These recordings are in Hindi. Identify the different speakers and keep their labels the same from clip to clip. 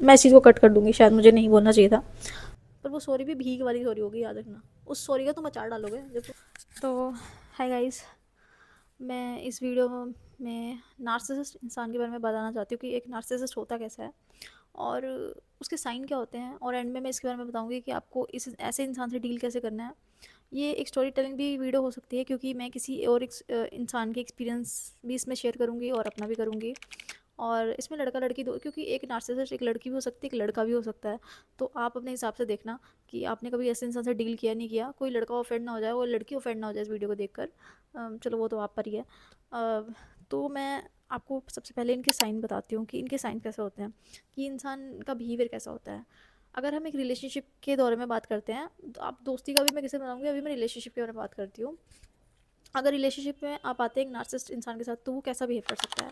Speaker 1: मैं इस चीज़ को कट कर दूँगी, शायद मुझे नहीं बोलना चाहिए था। पर वो सॉरी भी भीख वाली सॉरी होगी, याद रखना। उस सॉरी का तुम अचार डालोगे जब तो हाय गाइस, मैं इस वीडियो में नार्सिसिस्ट इंसान के बारे में बताना चाहती हूँ कि एक नार्सिसिस्ट होता कैसा है और उसके साइन क्या होते हैं, और एंड में मैं इसके बारे में बताऊंगी कि आपको इस ऐसे इंसान से डील कैसे करना है। ये एक स्टोरी टेलिंग भी वीडियो हो सकती है, क्योंकि मैं किसी और इंसान के एक्सपीरियंस भी इसमें शेयर करूँगी और अपना भी करूँगी। और इसमें लड़का लड़की दो, क्योंकि एक नार्सिसिस्ट एक लड़की भी हो सकती है, एक लड़का भी हो सकता है। तो आप अपने हिसाब से देखना कि आपने कभी ऐसे इंसान से डील किया नहीं किया, कोई लड़का ऑफेंड ना हो जाए और लड़की ऑफेंड ना हो जाए इस वीडियो को देखकर। चलो वो तो आप पर ही है। तो मैं आपको सबसे पहले इनके साइन बताती हूँ कि इनके साइन कैसे होते हैं, कि इंसान का बिहेवियर कैसा होता है। अगर हम एक रिलेशनशिप के दौरे में बात करते हैं, तो आप दोस्ती का भी मैं किसे बनाऊंगी, अभी मैं रिलेशनशिप के बारे में बात करती हूँ। अगर रिलेशनशिप में आप आते हैं एक नार्सिसिस्ट इंसान के साथ, तो वो कैसा बिहेव कर सकता है।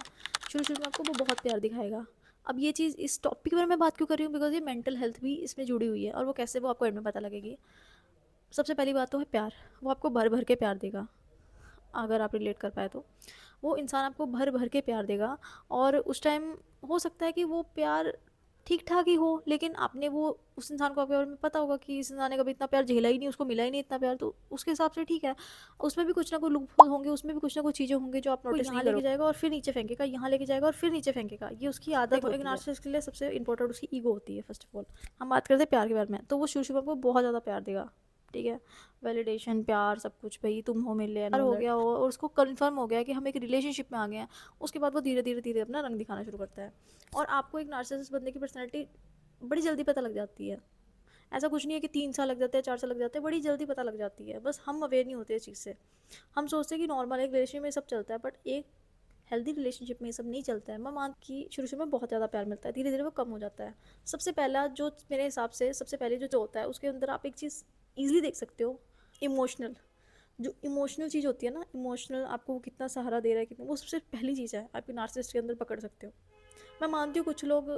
Speaker 1: शुरू शुरू में आपको वो बहुत प्यार दिखाएगा। अब ये चीज़ इस टॉपिक के बारे में बात क्यों कर रही हूँ, बिकॉज ये मेंटल हेल्थ भी इसमें जुड़ी हुई है, और वो कैसे वो आपको एंड में पता लगेगी। सबसे पहली बात तो है प्यार। वो आपको भर भर के प्यार देगा, अगर आप रिलेट कर पाए तो। वो इंसान आपको भर भर के प्यार देगा, और उस टाइम हो सकता है कि वो प्यार ठीक ठाक ही हो, लेकिन आपने वो उस इंसान को आपके बारे में पता होगा कि इस इंसान ने कभी इतना प्यार झेला ही नहीं, उसको मिला ही नहीं इतना प्यार, तो उसके हिसाब से ठीक है। उसमें भी कुछ ना कुछ लूपहोल होंगे, उसमें भी कुछ ना कुछ चीज़ें होंगी जो आप नोटिस नहीं करोगे। लेके जाएगा और फिर नीचे फेंकेगा, यहाँ लेके जाएगा और फिर नीचे फेंकेगा, ये उसकी आदत होती है। एक नार्सिसिस्ट के लिए सबसे इंपॉर्टेंट उसकी ईगो होती है। फर्स्ट ऑफ ऑल हम बात करते हैं प्यार के बारे में, तो वो शुरू शुरू में आपको बहुत ज़्यादा प्यार देगा, ठीक है। वैलिडेशन, प्यार, सब कुछ, भाई तुम हो मेरे लिए हो गया हो, और उसको कंफर्म हो गया कि हम एक रिलेशनशिप में आ गए हैं। उसके बाद वो धीरे धीरे धीरे अपना रंग दिखाना शुरू करता है, और आपको एक नार्सिसिस्ट बंदे की पर्सनैलिटी बड़ी जल्दी पता लग जाती है। ऐसा कुछ नहीं है कि 3 साल लग जाते हैं, 4 साल लग जाते हैं, बड़ी जल्दी पता लग जाती है। बस हम अवेयर नहीं होते इस चीज़ से। हम सोचते हैं कि नॉर्मल एक रिलेशनशिप में सब चलता है, बट एक हेल्दी रिलेशनशिप में ये सब नहीं चलता है। मैं मान की शुरू शुरू में बहुत ज़्यादा प्यार मिलता है, धीरे धीरे वो कम हो जाता है। सबसे पहला जो मेरे हिसाब से सबसे पहले जो होता है, उसके अंदर आप एक चीज़ ईजिली देख सकते हो, इमोशनल। जो इमोशनल चीज़ होती है ना, इमोशनल आपको वो कितना सहारा दे रहा है, कितना, वो सबसे पहली चीज़ है आपके नार्सिसिस्ट के अंदर पकड़ सकते हो। मैं मानती हूँ कुछ लोग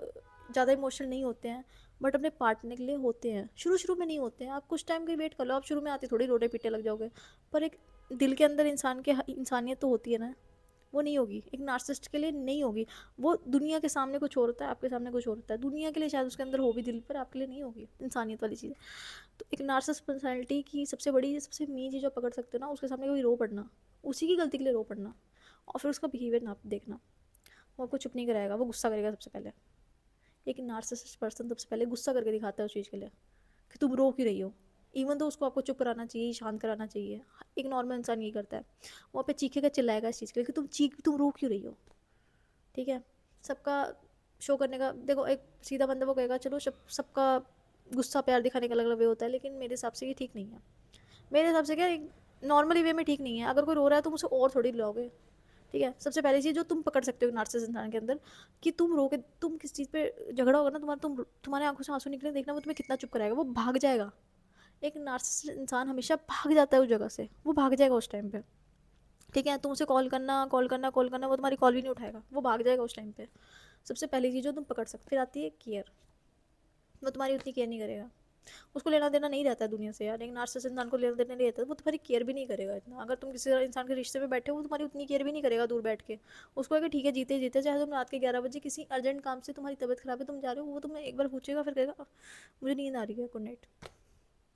Speaker 1: ज़्यादा इमोशनल नहीं होते हैं, बट अपने पार्टनर के लिए होते हैं। शुरू शुरू में नहीं होते हैं, आप कुछ टाइम के वेट कर लो, आप शुरू में आते थोड़ी रोटे पीटे लग जाओगे। पर एक दिल के अंदर इंसान के इंसानियत तो होती है ना, वो नहीं होगी एक नार्सिसिस्ट के लिए, नहीं होगी। वो दुनिया के सामने कुछ और होता है, आपके सामने कुछ और होता है। दुनिया के लिए शायद उसके अंदर हो भी दिल पर, आपके लिए नहीं होगी इंसानियत वाली चीज़। तो एक नार्सिसिस्ट पर्सनैलिटी की सबसे बड़ी सबसे मेन चीज़ जो पकड़ सकते हो ना, उसके सामने कभी रो पड़ना, उसी की गलती के लिए रो पड़ना, और फिर उसका बिहेवियर ना देखना। वो आपको चुप नहीं कराएगा, वो गुस्सा करेगा सबसे पहले। एक नार्सिसिस्ट पर्सन सबसे पहले गुस्सा करके दिखाता है उस चीज़ के लिए, कि तुम रो क्यों रही हो। इवन तो उसको आपको चुप कराना चाहिए, शांत कराना चाहिए। एक नॉर्मल इंसान ये करता है, वो पे चीखेगा चिल्लाएगा इस चीज़ के लिए कि तुम रो क्यों रही हो, ठीक है। सबका शो करने का देखो, एक सीधा बंदा वो कहेगा चलो सबका गुस्सा प्यार दिखाने का अलग अलग वे होता है, लेकिन मेरे हिसाब से ये ठीक नहीं है। मेरे हिसाब से क्या, एक नॉर्मली वे में ठीक नहीं है। अगर कोई रो रहा है तुम उसे और थोड़ी लाओगे, ठीक है। सबसे पहली चीज़ जो तुम पकड़ सकते हो नार्सिसिस्ट इंसान के अंदर, कि तुम रो के, तुम किस चीज़ पे झगड़ा होगा ना तुम्हारा, तुम्हारे आंखों से आंसू निकले, देखना वो तुम्हें कितना चुप कराएगा, वो भाग जाएगा। एक नार्सिसिस्ट इंसान हमेशा भाग जाता है उस जगह से, वो भाग जाएगा उस टाइम पे, ठीक है। तुम उसे कॉल करना कॉल करना कॉल करना, वो तुम्हारी कॉल भी नहीं उठाएगा, वो भाग जाएगा उस टाइम पे। सबसे पहली चीज़ जो तुम पकड़ सकते, फिर आती है केयर। वो तुम्हारी उतनी केयर नहीं करेगा, उसको लेना देना नहीं रहता है दुनिया से यार। एक नार्सिसिस्ट इंसान को लेना देना नहीं रहता है, वो तुम्हारी केयर भी नहीं करेगा इतना। अगर तुम किसी इंसान के रिश्ते में बैठे हो, वो तुम्हारी उतनी केयर भी नहीं करेगा दूर बैठ के। उसको अगर ठीक है जीते जीते, चाहे तुम रात के 11 बजे किसी अर्जेंट काम से, तुम्हारी तबीयत खराब है, तुम जा रहे हो, वो तुम्हें एक बार पूछेगा, फिर कहेगा मुझे नींद आ रही है, गुड नाइट,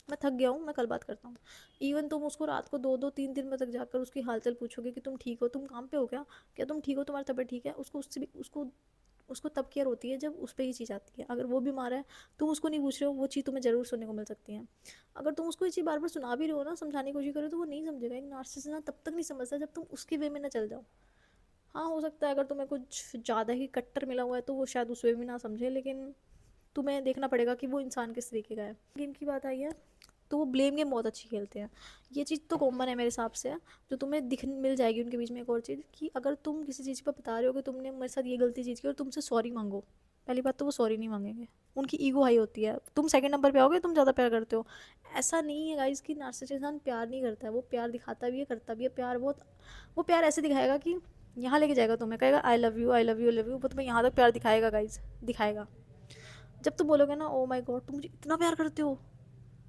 Speaker 1: मैं थक गया हूँ, मैं कल बात करता हूँ। इवन तुम उसको रात को 2-2 3 दिन में तक जाकर उसकी हालचाल पूछोगे कि तुम ठीक हो, तुम काम पे हो क्या तुम ठीक हो, तुम्हारी तबीयत ठीक है, उसको उससे भी उसको उसको तब केयर होती है जब उस पर ये चीज़ आती है। अगर वो बीमार है, तुम उसको नहीं पूछ रहे हो, वो चीज़ तुम्हें ज़रूर सुनने को मिल सकती है। अगर तुम उसको ये चीज़ बार बार सुना भी रहे हो ना, समझाने की कोशिश करो, तो वो नहीं समझेगा। एक नार्सिसिस्ट ना तब तक नहीं समझता जब तुम उसके वे में ना चल जाओ। हाँ, हो सकता है अगर तुम्हें कुछ ज़्यादा ही कट्टर मिला हुआ है तो वो शायद उस वे में ना समझे, लेकिन तुम्हें देखना पड़ेगा कि वो इंसान किस तरीके का है। गेम की बात आई है, तो वो ब्लेम गेम बहुत अच्छी खेलते हैं। ये चीज़ तो कॉमन है मेरे हिसाब से। जो तुम्हें दिख मिल जाएगी उनके बीच में एक और चीज़, कि अगर तुम किसी चीज़ पर बता रहे हो कि तुमने मेरे साथ ये गलती चीज़ की, और तुमसे सॉरी मांगो, पहली बात तो वो सॉरी नहीं मांगेंगे। उनकी ईगो हाई होती है, तुम सेकंड नंबर पे आओगे, तुम ज़्यादा प्यार करते हो। ऐसा नहीं है गाइस कि नार्सिसिस्ट इंसान प्यार नहीं करता है, वो प्यार दिखाता भी है, करता भी है प्यार बहुत। वो प्यार ऐसे दिखाएगा कि यहाँ लेके जाएगा तुम्हें, कहेगा I love you I love you I love you, वो तुम्हें यहाँ तक प्यार दिखाएगा गाइस, दिखाएगा। जब तुम बोलोगे ना ओ माय गॉड तुम मुझे इतना प्यार करते हो,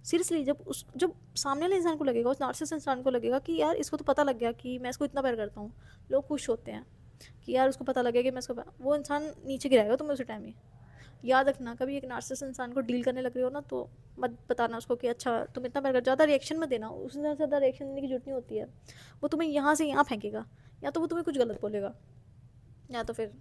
Speaker 1: सीरियसली, जब सामने वाले इंसान को लगेगा, उस नार्सिसिस्ट इंसान को लगेगा कि यार इसको तो पता लग गया कि मैं इसको इतना प्यार करता हूँ, लोग खुश होते हैं कि यार उसको पता लग गया कि मैं इसको वो इंसान नीचे गिराएगा तुम्हें उसी टाइम ही। याद रखना, कभी एक नार्सिसिस्ट इंसान को डील करने लग रहे हो ना, तो मत बताना उसको कि अच्छा तुम इतना प्यार कर, ज़्यादा रिएक्शन मत देना, उससे ज़्यादा रिएक्शन देने की जरूरत नहीं होती है। वो तुम्हें यहाँ से यहाँ फेंकेगा, या तो वो तुम्हें कुछ गलत बोलेगा, या तो फिर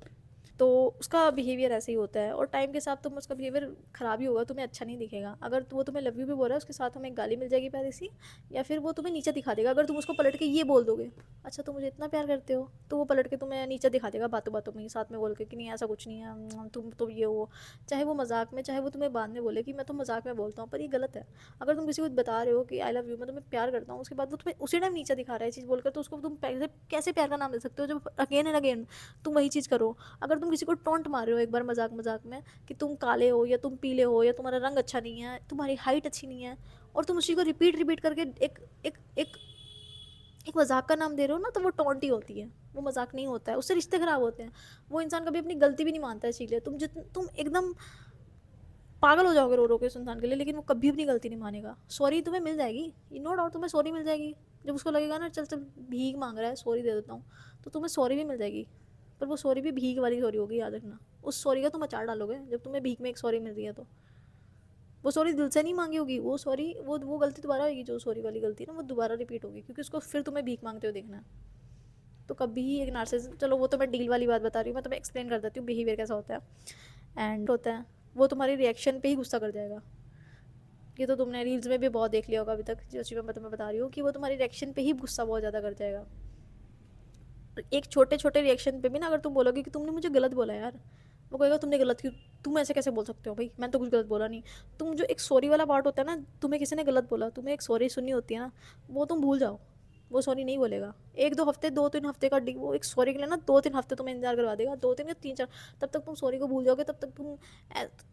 Speaker 1: तो उसका बिहेवियर ऐसे ही होता है, और टाइम के साथ तुम उसका बिहेवियर ख़राब ही होगा, तुम्हें अच्छा नहीं दिखेगा। अगर वो तुम्हें लव यू भी बोल रहा है, उसके साथ तुम्हें गाली मिल जाएगी प्यारी सी, या फिर वो तुम्हें नीचा दिखा देगा। अगर तुम उसको पलट के ये बोल दोगे, अच्छा तुम मुझे इतना प्यार करते हो, तो वो पलट के तुम्हें नीचा दिखा देगा बातों बातों में ही, साथ में बोल के कि नहीं ऐसा कुछ नहीं है, तुम ये हो। चाहे वो मजाक में, चाहे वो तुम्हें बाद में बोले कि मैं तो मजाक में बोलता हूँ, पर ये गलत है। अगर तुम किसी को बता रहे हो कि आई लव यू, मैं तुम्हें प्यार करता हूँ, उसके बाद वो तुम्हें उसी टाइम नीचा दिखा रहा है चीज़ बोलकर, तो उसको तुम कैसे प्यार का नाम दे सकते हो, जब अगेन एंड अगेन तुम वही चीज़ करो। अगर तुम किसी को टोंट मार रहे हो एक बार मजाक मजाक में कि तुम काले हो, या तुम पीले हो, या तुम्हारा रंग अच्छा नहीं है, तुम्हारी हाइट अच्छी नहीं है, और तुम उसी को रिपीट रिपीट करके एक एक एक एक मजाक का नाम दे रहे हो ना, तो वो टोंट ही होती है, वो मजाक नहीं होता है, उससे रिश्ते खराब होते हैं। वो इंसान कभी अपनी गलती भी नहीं मानता है, इसीलिए तुम एकदम पागल हो जाओगे रो रो के उस इंसान के लिए, लेकिन वो कभी अपनी गलती नहीं मानेगा। सॉरी तुम्हें मिल जाएगी, नो डाउट तुम्हें सॉरी मिल जाएगी। जब उसको लगेगा ना चल चल भीख मांग रहा है, सॉरी दे देता हूँ, तो तुम्हें सॉरी भी मिल जाएगी। पर वो सॉरी भी भीख वाली सॉरी होगी, याद रखना। उस सॉरी का तुम अचार डालोगे जब तुम्हें भीख में एक सॉरी मिल रही है, तो वो सॉरी दिल से नहीं मांगी होगी, वो सॉरी वो गलती दोबारा होगी, जो सॉरी वाली गलती ना वो दोबारा रिपीट होगी, क्योंकि उसको फिर तुम्हें भीख मांगते हुए देखना है। तो कभी एक नार्सिसिज्म, चलो वो तो मैं डील वाली बात बता रही हूँ, मैं तुम्हें एक्सप्लेन कर देती हूँ बिहेवियर कैसा होता है। एंड होता है वो तुम्हारी रिएक्शन पे ही गुस्सा कर जाएगा। ये तो तुमने रील्स में भी बहुत देख लिया होगा अभी तक, जो चीज़ मैं तुम्हें बता रही हूँ, कि वो तुम्हारी रिएक्शन पे ही गुस्सा बहुत ज़्यादा कर जाएगा। एक छोटे छोटे रिएक्शन पे भी ना, अगर तुम बोलोगे कि तुमने मुझे गलत बोला यार, वो कहेगा तुमने गलत क्यों, तुम ऐसे कैसे बोल सकते हो भाई, मैंने तो कुछ गलत बोला नहीं। तुम जो एक सॉरी वाला पार्ट होता है ना, तुम्हें किसी ने गलत बोला, तुम्हें एक सॉरी सुननी होती है ना, वो तुम भूल जाओ। वो सॉरी नहीं बोलेगा, एक दो हफ्ते, 2-3 हफ्ते का वो एक सॉरी के लिए ना 2-3 हफ्ते तुम्हें इंतजार करवा देगा, 2-3 या 3-4। तब तक तुम सॉरी को भूल जाओगे, तब तक तुम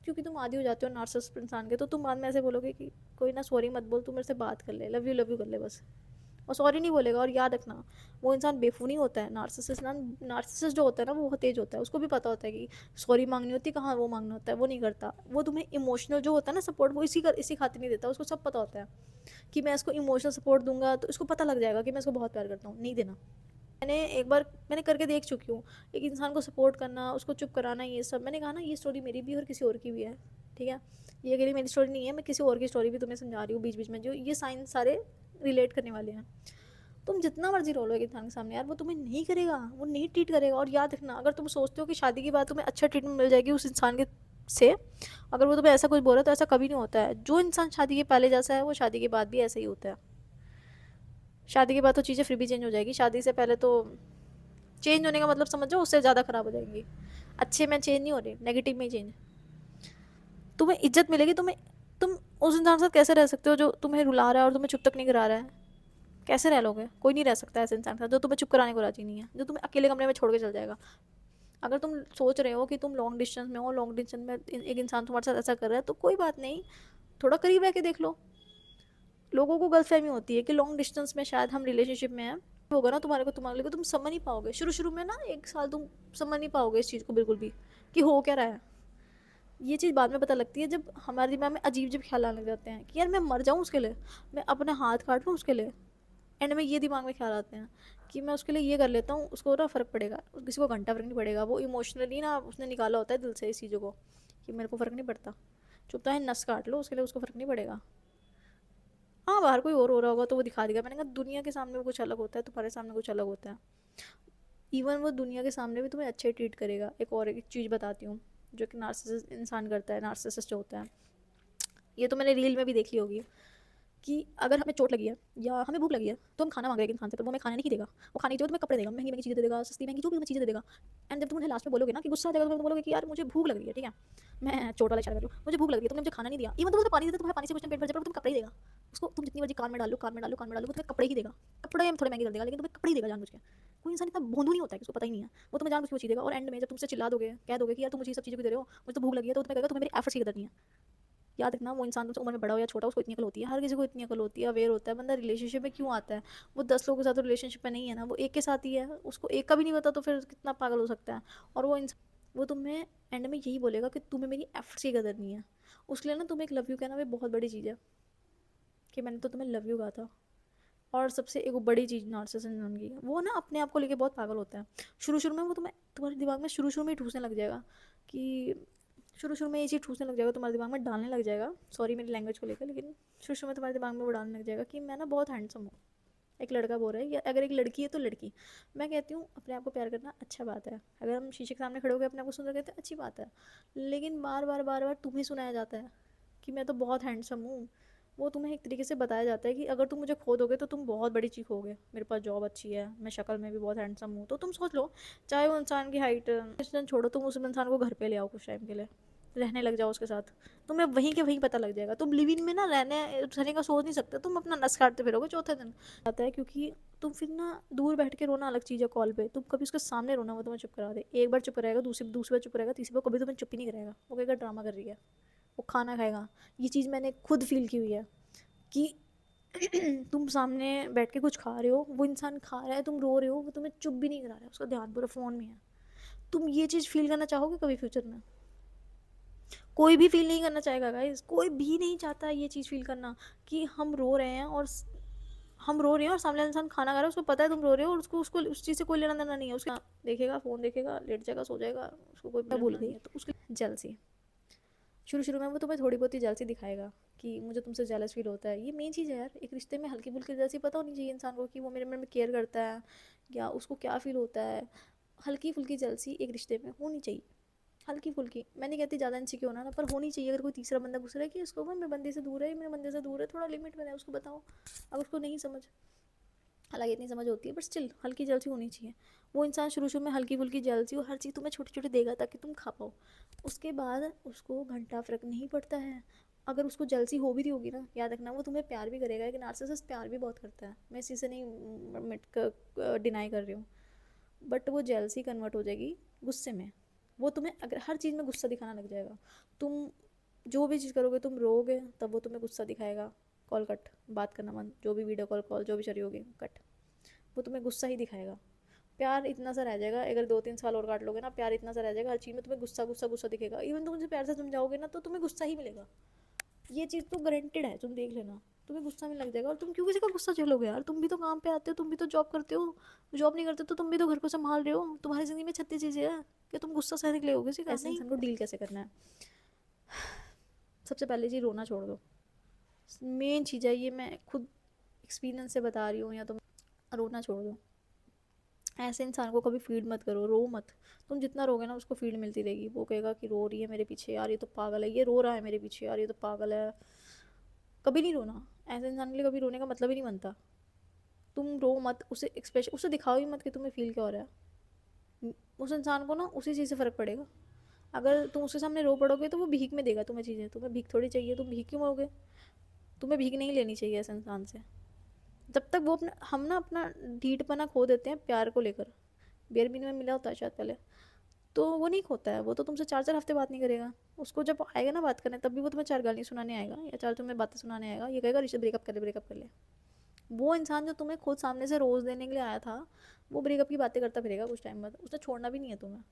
Speaker 1: क्योंकि तुम आदी हो जाते हो नार्सिसिस्ट इंसान के, तो तुम बाद में ऐसे बोलोगे कि कोई ना सॉरी मत बोल, तू मेरे से बात कर ले, लव यू कर ले बस। और सॉरी नहीं बोलेगा। और याद रखना, वो इंसान बेवकूफ़ नहीं होता है। नार्सिसिस्ट जो होता है ना, वो बहुत तेज होता है, उसको भी पता होता है कि सॉरी मांगनी होती है, कहाँ वो मांगना होता है, वो नहीं करता। वो तुम्हें इमोशनल जो होता है ना सपोर्ट, वो इसी खातिर नहीं देता, उसको सब पता होता है कि मैं इसको इमोशनल सपोर्ट दूंगा तो इसको पता लग जाएगा कि मैं इसको बहुत प्यार करता हूँ, नहीं देना। मैंने करके देख चुकी हूँ, एक इंसान को सपोर्ट करना, उसको चुप कराना, ये सब। मैंने कहा ना, ये स्टोरी मेरी भी और किसी और की भी है, ठीक है। ये अकेली मेरी स्टोरी नहीं है, मैं किसी और की स्टोरी भी तुम्हें समझा रही हूँ बीच बीच में, जो ये साइन सारे रिलेट करने वाले हैं। तुम जितना मर्जी रो लो एक इंसान के सामने यार, वो तुम्हें नहीं करेगा, वो नहीं ट्रीट करेगा। और याद रखना, अगर तुम सोचते हो कि शादी के बाद तुम्हें अच्छा ट्रीटमेंट मिल जाएगी उस इंसान के से, अगर वो तुम्हें ऐसा कुछ बोल रहा है, तो ऐसा कभी नहीं होता है। जो इंसान शादी के पहले जैसा है, वो शादी के बाद भी ऐसा ही होता है। शादी के बाद तो चीज़ें फिर भी चेंज हो जाएगी, शादी से पहले तो चेंज होने का मतलब समझ जाओ उससे ज़्यादा ख़राब हो जाएंगी। अच्छे में चेंज नहीं हो रही, नेगेटिव में ही चेंज। तुम्हें इज्जत मिलेगी, तुम उस इंसान के साथ कैसे रह सकते हो जो तुम्हें रुला रहा है और तुम्हें चुप तक नहीं करा रहा है? कैसे रह लोगे? कोई नहीं रह सकता ऐसे इंसान के साथ जो तुम्हें चुप कराने को राजी नहीं है, जो तुम्हें अकेले कमरे में छोड़ के चल जाएगा। अगर तुम सोच रहे हो कि तुम लॉन्ग डिस्टेंस में हो, लॉन्ग डिस्टेंस में एक इंसान तुम्हारे साथ ऐसा कर रहा है, तो कोई बात नहीं, थोड़ा करीब रह के देख लो। लोगों को गलतफहमी होती है कि लॉन्ग डिस्टेंस में शायद हम रिलेशनशिप में हैं, होगा ना तुम्हारे को तुम समझ नहीं पाओगे। शुरू शुरू में ना 1 साल तुम समझ नहीं पाओगे इस चीज़ को बिल्कुल भी, कि हो क्या रहा है। ये चीज़ बाद में पता लगती है, जब हमारे दिमाग में अजीब अजीब ख्याल आने लग जाते हैं कि यार मैं मर जाऊँ उसके लिए, मैं अपना हाथ काट लूँ उसके लिए। एंड में ये दिमाग में ख्याल आते हैं कि मैं उसके लिए ये कर लेता हूँ, उसको ना फ़र्क पड़ेगा, किसी को घंटा फ़र्क नहीं पड़ेगा। वो इमोशनली ना उसने निकाला होता है दिल से इस चीज़ों को, कि मेरे को फ़र्क नहीं पड़ता, चुपता है नस काट लो उसके लिए, उसको फ़र्क नहीं पड़ेगा। हाँ, बाहर कोई और हो रहा होगा तो वो दिखा देगा। मैंने कहा दुनिया के सामने वो कुछ अलग होता है, तुम्हारे सामने कुछ अलग होता है। इवन वो दुनिया के सामने भी तुम्हें अच्छे ट्रीट करेगा। एक चीज़ बताती हूँ जो कि नार्सिसिस्ट इंसान करता है, नार्सिसिस्ट जो होता है, ये तो मैंने रील में भी देख ली होगी, कि अगर हमें चोट लगी है या हमें भूख लगी है, तो हम खाना मांग रहे हैं एक इंसान से, पर वो हमें खाना नहीं देगा। वो खाने की जगह तुम्हें कपड़े देगा, महंगी महंगी चीज़ें दे देगा, सस्ती महंगी जो भी तुम्हें चीज़ें दे देगा। एंड जब तुम उन्हें लास्ट में बोलोगे ना कि गुस्सा आ जाएगा, तो तुम बोलोगे कि यार मुझे भूख लग रही है, ठीक है, मैं चोट वाला इशारा कर लूँ, मुझे भूख लग रही है, तुमने मुझे खाना नहीं दिया। इवन तो पानी देते, तुम्हारे पानी से कुछ पेट भर जाए, पर तुम कपड़े ही देगा। उसको तुम जितनी मर्जी कान में डालो, कान में डालो, कान में डालो, वो तुम्हें कपड़े ही देगा। कपड़े हम थोड़े महंगे कर देगा, लेकिन तुम्हें कपड़े ही देगा जानबूझ के। कोई इंसान इतना भोंदू नहीं होता है कि उसको पता ही नहीं है, वो तुम्हें जानबूझ के वो चीज़ देगा। और एंड में जब तुमसे चिल्ला दोगे, कह दोगे कि यार तुम मुझे सब चीज़ें क्यों दे रहे हो, मुझे तो भूख लगी है, तो तुम्हें कहेगा तुम्हें मेरी एफर्ट्स की कदर नहीं है। याद रखना, वो इंसान तुमसे उम्र में बड़ा हो या छोटा, उसको इतनी अकल होती है। हर किसी को इतनी अकल होती है, अवेयर होता है। बंदा रिलेशनशिप में क्यों आता है? वो 10 लोगों के साथ रिलेशनशिप में नहीं है ना, वो एक के साथ ही है। उसको एक का भी नहीं पता, तो फिर कितना पागल हो सकता है। और वो तुम्हें एंड में यही बोलेगा कि तुम्हें मेरी एफर्ट्स की कदर नहीं है। उसके लिए ना तुम्हें एक लव यू कहना भी बहुत बड़ी चीज़ है, कि मैंने तो तुम्हें लव यू कहा था। और सबसे एक बड़ी चीज़ नार्सिसिज्म की, वो ना अपने आप को लेके बहुत पागल होता है। शुरू शुरू में वो तुम्हारे दिमाग में शुरू शुरू में ही ठूसने लग जाएगा कि शुरू-शुरू में ये चीज़ ठूसने लग जाएगा, तुम्हारे दिमाग में डालने लग जाएगा, सॉरी मेरी लैंग्वेज को लेकर, लेकिन शुरू-शुरू में तुम्हारे दिमाग में वो डालने लग जाएगा कि मैं ना बहुत हैंडसम हूँ। एक लड़का बोल रहा है, या अगर एक लड़की है तो लड़की। मैं कहती हूँ अपने आप को प्यार करना अच्छा बात है, अगर हम शीशे के सामने खड़े होकर अपने आप को सुंदर कहते हैं अच्छी बात है, लेकिन बार-बार तुम्हें सुनाया जाता है कि मैं तो बहुत हैंडसम हूँ। वो तुम्हें एक तरीके से बताया जाता है कि अगर तुम मुझे खो दोगे तो तुम बहुत बड़ी चीखोगे, मेरे पास जॉब अच्छी है, मैं शक्ल में भी बहुत हैंडसम हूँ। तो तुम सोच लो, चाहे वो इंसान की हाइट इंसान छोड़ो, तुम उस इंसान को घर पे ले आओ कुछ टाइम के लिए, रहने लग जाओ उसके साथ, तुम्हें वहीं के वहीं पता लग जाएगा। तुम लिव इन में ना रहने का सोच नहीं सकते, तुम अपना नस काटते फिरोगे चौथे दिन। आता है क्योंकि तुम फिर ना दूर बैठ के रोना अलग चीज़ है, कॉल पे तुम कभी उसके सामने रोना, वो तुम्हें चुप करा दे, एक बार चुप रहेगा, दूसरी बार चुप रहेगा, तीसरी बार कभी तुम्हें चुप ही नहीं करेगा, वो कहेगा ड्रामा कर रही है, वो खाना खाएगा। ये चीज़ मैंने खुद फील की हुई है कि तुम सामने बैठ के कुछ खा रहे हो, वो इंसान खा रहा है, तुम रो रहे हो, वो तुम्हें चुप भी नहीं करा रहा है, उसका ध्यान पूरा फ़ोन में है। तुम ये चीज़ फील करना चाहोगे कभी फ्यूचर में? कोई भी फील नहीं करना चाहेगा गाइस, कोई भी नहीं चाहता ये चीज़ फील करना कि हम रो रहे हैं और सामने इंसान खाना खा रहा है, उसको पता है तुम रो रहे हो और उसको उसको उस चीज़ से कोई लेना देना नहीं है, उसका देखेगा, फ़ोन देखेगा, लेट जाएगा, सो जाएगा, उसको कोई भूल गई है। तो उसकी जेलसी, शुरू-शुरू में वो तुम्हें थोड़ी बहुत ही जेलसी दिखाएगा कि मुझे तुमसे जेलस फ़ील होता है। ये मेन चीज़ है यार, एक रिश्ते में हल्की-फुल्की जेलसी पता होनी चाहिए इंसान को कि वो मेरे बारे में केयर करता है या उसको क्या फ़ील होता है। हल्की-फुल्की जेलसी एक रिश्ते में होनी चाहिए, हल्की-फुल्की। मैं नहीं कहती ज़्यादा इनसिक्योर होना ना, पर होनी चाहिए। अगर कोई तीसरा बंदा घुस रहा है कि उसको मेरे बंदे से दूर है, मेरे बंदे से दूर है, थोड़ा लिमिट में रहे, उसको बताओ। अगर उसको नहीं समझ, हालाँकि इतनी समझ होती है, बट स्टिल हल्की जेलसी होनी चाहिए। वो इंसान शुरू-शुरू में हल्की-फुल्की जेलसी और हर चीज़ तुम्हें छोटी-छोटी देगा ताकि तुम खा पाओ। उसके बाद उसको घंटा फ़र्क नहीं पड़ता है। अगर उसको जेलसी हो भी रही होगी ना, याद रखना वो तुम्हें प्यार भी करेगा। एक नार्सिसिस्ट प्यार भी बहुत करता है, मैं इसी से नहीं डिनाई कर रही हूँ, बट वो जेलसी कन्वर्ट हो जाएगी गुस्से में। वो तुम्हें अगर हर चीज़ में गुस्सा दिखाना लग जाएगा, तुम जो भी चीज़ करोगे, तुम रोओगे तब वो तुम्हें गुस्सा दिखाएगा, कॉल कट, बात करना बंद, जो भी वीडियो कॉल जो भी चल रही होगी कट, वो तुम्हें गुस्सा ही दिखाएगा। प्यार इतना सा रह जाएगा, अगर 2-3 साल और काट लोगे ना, प्यार इतना सा रह जाएगा, हर चीज़ में तुम्हें गुस्सा दिखेगा। इवन तुम मुझे प्यार से समझाओगे ना तो तुम्हें गुस्सा ही मिलेगा, ये चीज़ तो गारंटेड है, तुम देख लेना। तुम्हें गुस्सा में लग जाएगा और तुम क्यों किसी का गुस्सा झेलोगे यार? तुम भी तो काम पे आते हो, तुम भी तो जॉब करते हो, जॉब नहीं करते तो तुम भी तो घर को संभाल रहे हो, तुम्हारी ज़िंदगी में 36 चीज़ें हैं कि तुम गुस्सा सहने के लिए हो किसी का? ऐसे इंसान को डील कैसे करना है? सबसे पहले चीज़, रोना छोड़ दो। मेन चीज़ है ये, मैं खुद एक्सपीरियंस से बता रही हूँ, या तो रोना छोड़ दो। ऐसे इंसान को कभी फीड मत करो, रो मत। तुम जितना रोगे ना उसको फीड मिलती रहेगी, वो कहेगा कि रो रही है मेरे पीछे यार, ये तो पागल है, ये रो रहा है मेरे पीछे यार, ये तो पागल है। कभी नहीं रोना, ऐसे इंसान के लिए कभी रोने का मतलब ही नहीं बनता। तुम रो मत, उसे एक्सप्रेशन उसे दिखाओ ही मत कि तुम्हें फील क्या हो रहा है। उस इंसान को ना उसी चीज़ से फ़र्क पड़ेगा। अगर तुम उसके सामने रो पड़ोगे तो वो भीख में देगा तुम्हें चीज़ें, तुम्हें भीख थोड़ी चाहिए, तुम भीख क्यों मांगोगे? तुम्हें भीख नहीं लेनी चाहिए ऐसे इंसान से। जब तक वो अपना, हम ना अपना ढीठपना खो देते हैं प्यार को लेकर। बेयर मिनिमम मिला होता है शायद पहले, तो वो नहीं खोता है, वो तो तुमसे 4-4 हफ्ते बात नहीं करेगा। उसको जब आएगा ना बात करने, तब भी वो तुम्हें 4 गालियाँ सुनाने आएगा या 4 तुम्हें बातें सुनाने आएगा, ये कहेगा रिश्ते ब्रेकअप कर ले। वो इंसान जो तुम्हें खुद सामने से रोज़ देने के लिए आया था, वो ब्रेकअप की बातें करता फिरेगा कुछ टाइम बाद, उसने छोड़ना भी नहीं है तुम्हें।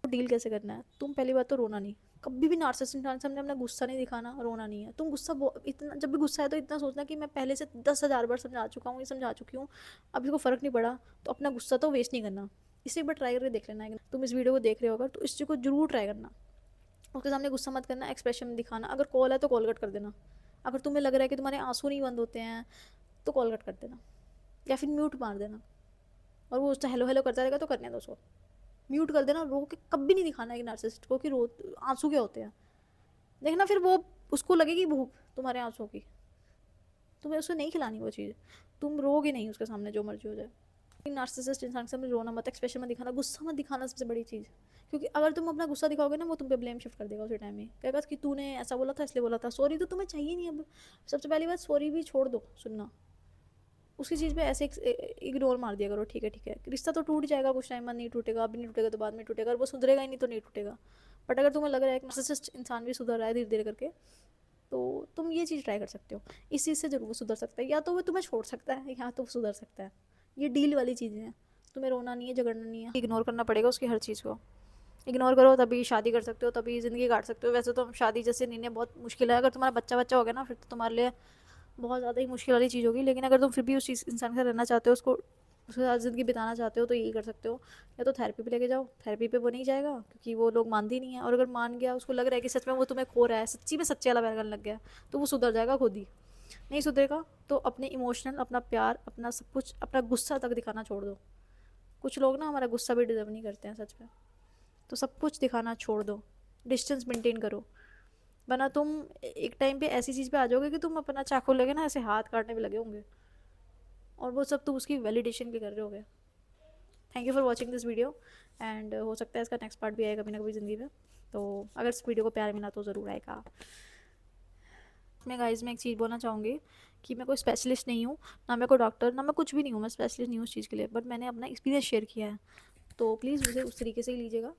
Speaker 1: तो डील कैसे करना है? तुम पहली बात तो रोना नहीं, कभी भी नार्सिसिस्ट इंसान सामने अपना गुस्सा नहीं दिखाना, रोना नहीं है। तुम गुस्सा इतना, जब भी गुस्सा है तो इतना सोचना कि मैं पहले से 10,000 बार समझा चुका हूँ, ये समझा चुकी हूँ, अब इसको फ़र्क नहीं पड़ा, तो अपना गुस्सा तो वेस्ट नहीं करना। इसे एक बार ट्राई करके देख लेना है। तुम इस वीडियो को देख रहे हो अगर, तो इस चीज़ को जरूर ट्राई करना। उसके सामने गुस्सा मत करना, एक्सप्रेशन दिखाना। अगर कॉल है तो कॉल कट कर देना। अगर तुम्हें लग रहा है कि तुम्हारे आंसू नहीं बंद होते हैं तो कॉल कट कर देना, या फिर म्यूट मार देना। और वो उससे हेलो हेलो करता रहेगा तो करने दो उसको, म्यूट कर देना। रो के कभी नहीं दिखाना एक नार्सिसिस्ट को कि रो आंसू क्या होते हैं। देखना फिर वो, उसको लगेगी भूख तुम्हारे आंसू की, तुम्हें उसे नहीं खिलानी वो चीज़। तुम रोगे नहीं उसके सामने जो मर्जी हो जाए। नार्सिसिस्ट इंसान के सामने रोना मत, एक्सप्रेशन मत दिखाना, गुस्सा मत दिखाना, सबसे बड़ी चीज़। क्योंकि अगर तुम अपना गुस्सा दिखाओगे ना, वो तुम पे ब्लेम शिफ्ट कर देगा उसी टाइम में, कहेगा कि तूने ऐसा बोला था इसलिए बोला था। सॉरी तो तुम्हें चाहिए नहीं अब। सबसे पहली बात, सॉरी भी छोड़ दो सुनना, उसकी चीज़ पे ऐसे इग्नोर मार दिया करो, ठीक है। रिश्ता तो टूट जाएगा कुछ टाइम बाद, नहीं टूटेगा, अभी नहीं टूटेगा तो बाद में टूटेगा, और वो सुधरेगा ही नहीं तो नहीं टूटेगा। बट अगर तुम्हें लग रहा है कि नार्सिसिस्ट इंसान भी सुधर रहा है धीरे धीरे करके, तो तुम ये चीज़ ट्राई कर सकते हो। इस चीज़ से ज़रूर वो सुधर सकता है, या तो वो तुम्हें छोड़ सकता है या तो वो सुधर सकता है। ये डील वाली चीज़ें हैं, तुम्हें रोना नहीं है, झगड़ना नहीं है, इग्नोर करना पड़ेगा उसकी हर चीज़ को। इग्नोर करो तभी शादी कर सकते हो, तभी ज़िंदगी काट सकते हो। वैसे तो शादी जैसे निर्णय बहुत मुश्किल है, अगर तुम्हारा बच्चा हो गया ना, फिर तो तुम्हारे लिए बहुत ज़्यादा ही मुश्किल वाली चीज़ होगी। लेकिन अगर तुम फिर भी उस चीज़ इंसान के साथ रहना चाहते हो, उसको उसके साथ ज़िंदगी बिताना चाहते हो तो यही कर सकते हो, या तो थेरेपी पे लेके जाओ, थेरेपी पे वो नहीं जाएगा क्योंकि वो लोग मानते ही नहीं है, और अगर मान गया, उसको लग रहा है कि सच में वो तुम्हें खो रहा है, सच्ची में सच्चे वाला प्यार करने लग गया, तो वो सुधर जाएगा खुद ही। नहीं सुधरेगा तो अपने इमोशनल, अपना प्यार, अपना सब कुछ, अपना गुस्सा तक दिखाना छोड़ दो। कुछ लोग ना हमारा गुस्सा भी डिजर्व नहीं करते हैं सच में। तो सब कुछ दिखाना छोड़ दो, डिस्टेंस मेंटेन करो, वरना तुम एक टाइम पे ऐसी चीज़ पे आ जाओगे कि तुम अपना चाकू लेके ना ऐसे हाथ काटने पे लगे होंगे, और वो सब तुम उसकी वैलिडेशन भी कर रहे होगे। Thank you for watching this video, and हो सकता है इसका नेक्स्ट पार्ट भी आएगा कभी ना कभी ज़िंदगी में। तो अगर इस वीडियो को प्यार मिला तो ज़रूर आएगा। मैं गाइस मैं एक चीज़ बोलना चाहूँगी कि मैं कोई स्पेशलिस्ट नहीं हूँ, ना मैं कोई डॉक्टर, ना मैं कुछ भी नहीं हूँ, मैं स्पेशलिस्ट नहीं हूँ उस चीज़ के लिए, बट मैंने अपना एक्सपीरियंस शेयर किया है, तो प्लीज़ उसे उस तरीके से ही लीजिएगा।